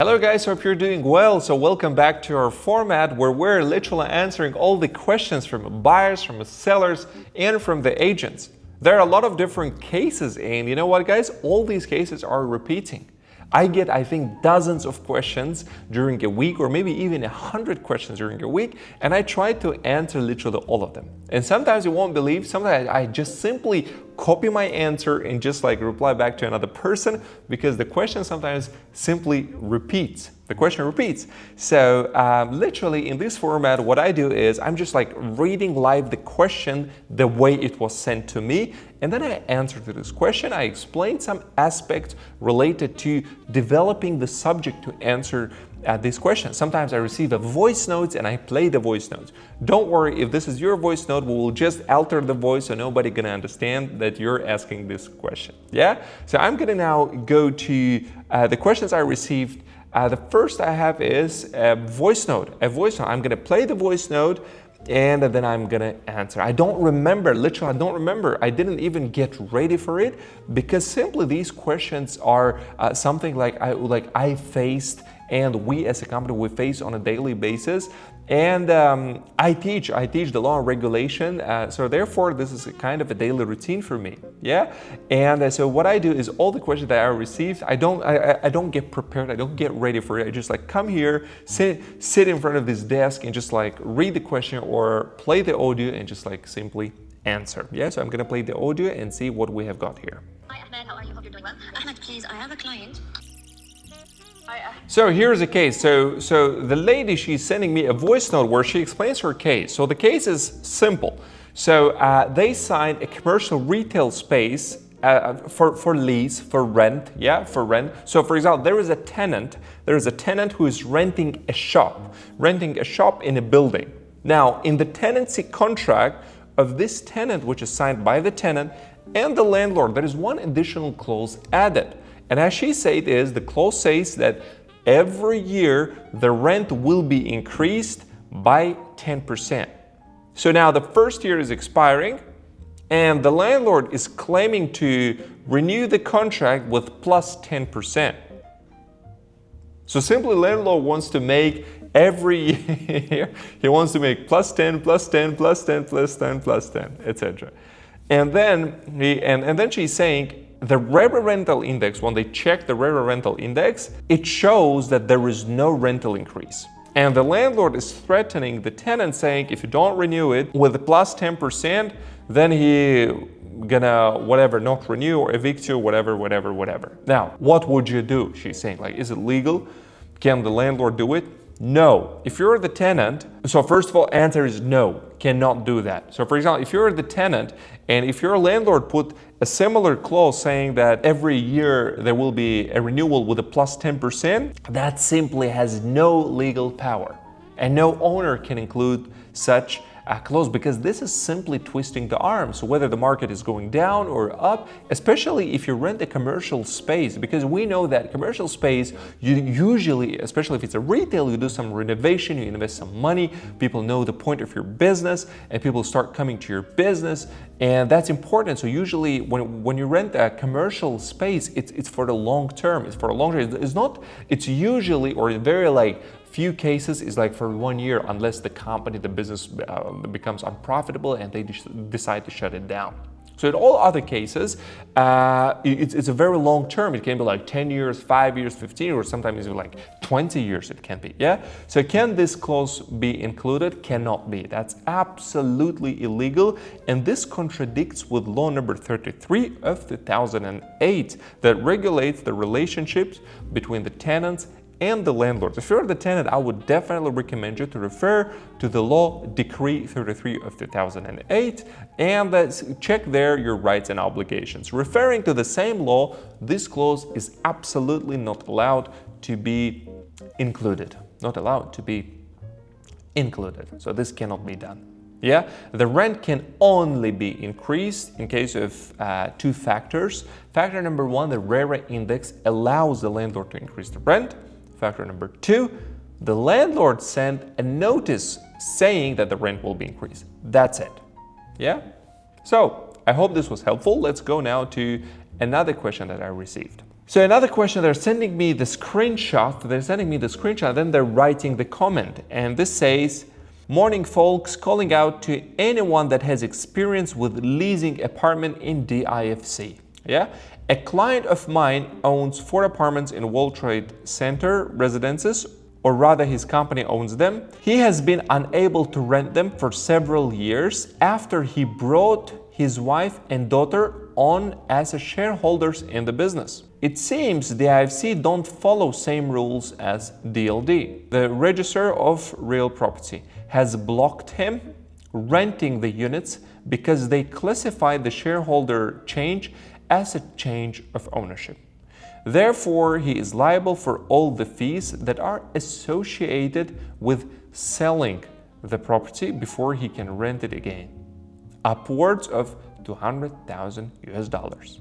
Hello guys, hope you're doing well. So welcome back to our format where we're literally answering all the questions from buyers, from sellers, and from the agents. There are a lot of different cases, and you know what guys, all these cases are repeating. I get, I think, dozens of questions during a week, or maybe even 100 questions during a week, and I try to answer literally all of them. And sometimes you won't believe, sometimes I just simply copy my answer and just like reply back to another person because the question sometimes simply repeats. The question repeats. So literally in this format, what I do is I'm just like reading live the question the way it was sent to me, and then I answer to this question. I explain some aspects related to developing the subject to answer this question. Sometimes I receive a voice notes and I play the voice notes. Don't worry, if this is your voice note, we will just alter the voice so nobody gonna understand that you're asking this question. Yeah? So I'm gonna now go to the questions I received. The first I have is a voice note. I'm gonna play the voice note and then I'm gonna answer. I don't remember, literally I don't remember. I didn't even get ready for it because simply these questions are something like I faced and we as a company we face on a daily basis. And I teach the law and regulation, so therefore this is a kind of a daily routine for me, yeah. And so what I do is all the questions that I received, I don't get prepared, I don't get ready for it. I just like come here, sit in front of this desk and just like read the question or play the audio and just like simply answer. Yeah, so I'm gonna play the audio and see what we have got here. Hi Ahmed, how are you? Hope you're doing well. Ahmed, please, I have a client. So here's a case. So the lady, she's sending me a voice note where she explains her case. So the case is simple. So they signed a commercial retail space for lease, for rent, yeah, for rent. So for example, there is a tenant who is renting a shop in a building. Now, in the tenancy contract of this tenant, which is signed by the tenant and the landlord, there is one additional clause added. And as she said is, the clause says that every year the rent will be increased by 10%. So now the first year is expiring and the landlord is claiming to renew the contract with plus 10%. So simply landlord wants to make every year, he wants to make plus 10, plus 10, plus 10, plus 10, plus 10, etc. And then she's saying, the RERA rental index, when they check the RERA rental index, it shows that there is no rental increase. And the landlord is threatening the tenant saying, if you don't renew it with the plus 10%, then he gonna whatever, not renew or evict you, whatever. Now, what would you do? She's saying, like, is it legal? Can the landlord do it? No. If you're the tenant, so first of all, answer is no, cannot do that. So for example, if you're the tenant and if your landlord put a similar clause saying that every year there will be a renewal with a plus 10%, that simply has no legal power. And no owner can include such a clause because this is simply twisting the arm. So whether the market is going down or up, especially if you rent a commercial space, because we know that commercial space, you usually, especially if it's a retail, you do some renovation, you invest some money, people know the point of your business and people start coming to your business, and that's important. So usually when you rent a commercial space, it's for the long term, it's usually, or very like few cases is like for 1 year unless the company, the business becomes unprofitable and they decide to shut it down. So in all other cases, it's a very long term. It can be like 10 years, 5 years, 15, or sometimes even like 20 years it can be, yeah? So can this clause be included? Cannot be. That's absolutely illegal. And this contradicts with law number 33 of 2008 that regulates the relationships between the tenants and the landlords. If you're the tenant, I would definitely recommend you to refer to the law decree 33 of 2008 and check there your rights and obligations. Referring to the same law, this clause is absolutely not allowed to be included. Not allowed to be included. So this cannot be done. Yeah, the rent can only be increased in case of two factors. Factor number one, the RERA index allows the landlord to increase the rent. Factor number two, the landlord sent a notice saying that the rent will be increased. That's it. Yeah? So I hope this was helpful. Let's go now to another question that I received. So another question, they're sending me the screenshot, then they're writing the comment. And this says, morning folks, calling out to anyone that has experience with leasing apartment in DIFC. Yeah, a client of mine owns 4 apartments in World Trade Center residences, or rather his company owns them. He has been unable to rent them for several years after he brought his wife and daughter on as shareholders in the business. It seems the IFC don't follow same rules as DLD. The Register of Real Property has blocked him renting the units because they classify the shareholder change as a change of ownership. Therefore, he is liable for all the fees that are associated with selling the property before he can rent it again, upwards of $200,000.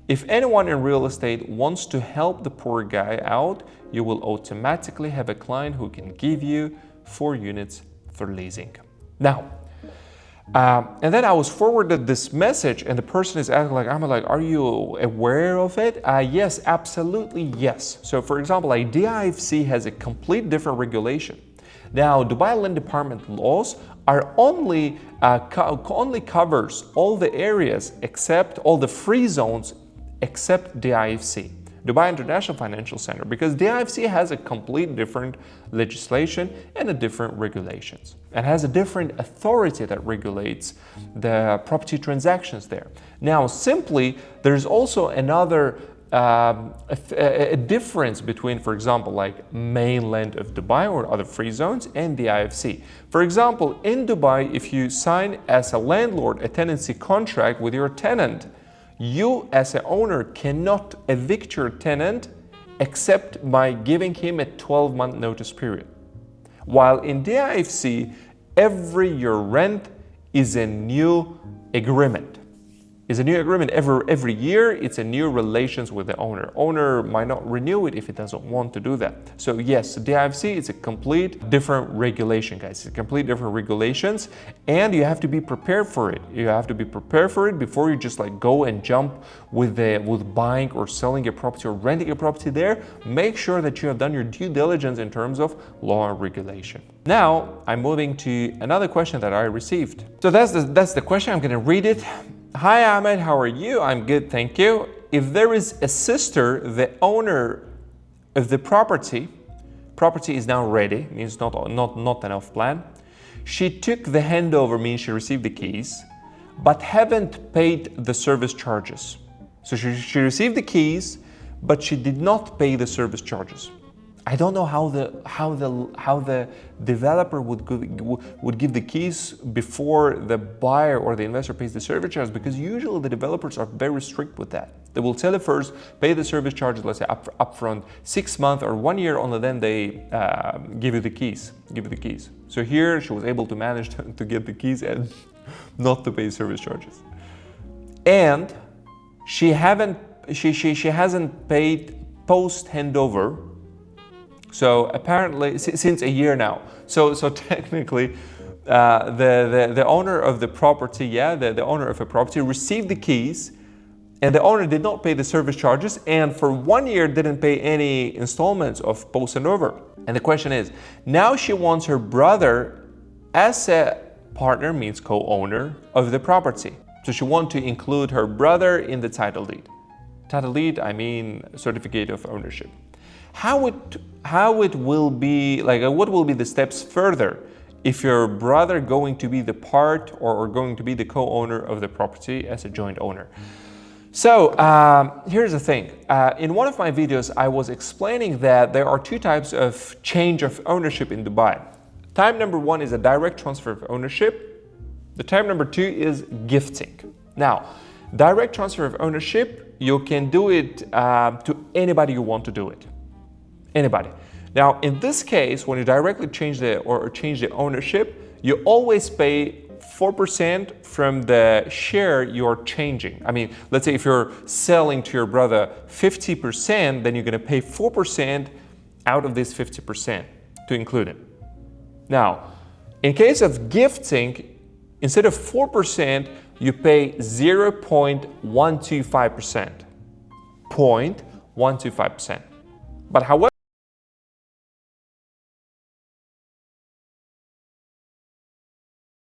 If anyone in real estate wants to help the poor guy out, you will automatically have a client who can give you 4 units for leasing. Now, and then I was forwarded this message, and the person is asking, are you aware of it? Yes, absolutely yes. So for example, DIFC has a complete different regulation. Now, Dubai Land Department laws are only covers all the areas except all the free zones except DIFC, Dubai International Financial Center, because DIFC has a complete different legislation and a different regulations, and has a different authority that regulates the property transactions there. Now, simply, there's also another a difference between, for example, like mainland of Dubai or other free zones and the IFC. For example, in Dubai, if you sign as a landlord a tenancy contract with your tenant, you as an owner cannot evict your tenant except by giving him a 12-month notice period. While in the IFC, every year rent is a new agreement. Every year, it's a new relations with the owner. Owner might not renew it if he doesn't want to do that. So yes, the DIFC is a complete different regulation, guys. It's a complete different regulations, and you have to be prepared for it. You have to be prepared for it before you just go and jump with buying or selling a property or renting a property there. Make sure that you have done your due diligence in terms of law and regulation. Now, I'm moving to another question that I received. So that's the question. I'm going to read it. Hi Ahmed, how are you? I'm good, thank you. If there is a sister, the owner of the property is now ready, means not enough plan. She took the handover, means she received the keys, but haven't paid the service charges. So she received the keys, but she did not pay the service charges. I don't know how the developer would give the keys before the buyer or the investor pays the service charge, because usually the developers are very strict with that. They will tell you first, pay the service charges, let's say upfront 6 months or 1 year, only then they give you the keys. So here she was able to manage to get the keys and not to pay service charges. And she hasn't paid post handover. So apparently, since a year now. So technically, the owner of the property, the owner of a property received the keys, and the owner did not pay the service charges, and for 1 year didn't pay any installments of post handover. And the question is, now she wants her brother as a partner, means co-owner of the property. So she wants to include her brother in the title deed. Title deed, I mean certificate of ownership. How it will be, what will be the steps further if your brother going to be the part or going to be the co-owner of the property as a joint owner? So here's the thing. In one of my videos, I was explaining that there are 2 types of change of ownership in Dubai. Type number 1 is a direct transfer of ownership. The type number 2 is gifting. Now, direct transfer of ownership, you can do it to anybody you want to do it. Anybody. Now, in this case, when you directly change the ownership, you always pay 4% from the share you're changing. I mean, let's say if you're selling to your brother 50%, then you're going to pay 4% out of this 50% to include it. Now, in case of gifting, instead of 4%, you pay 0.125%. 1 to 5%. But however,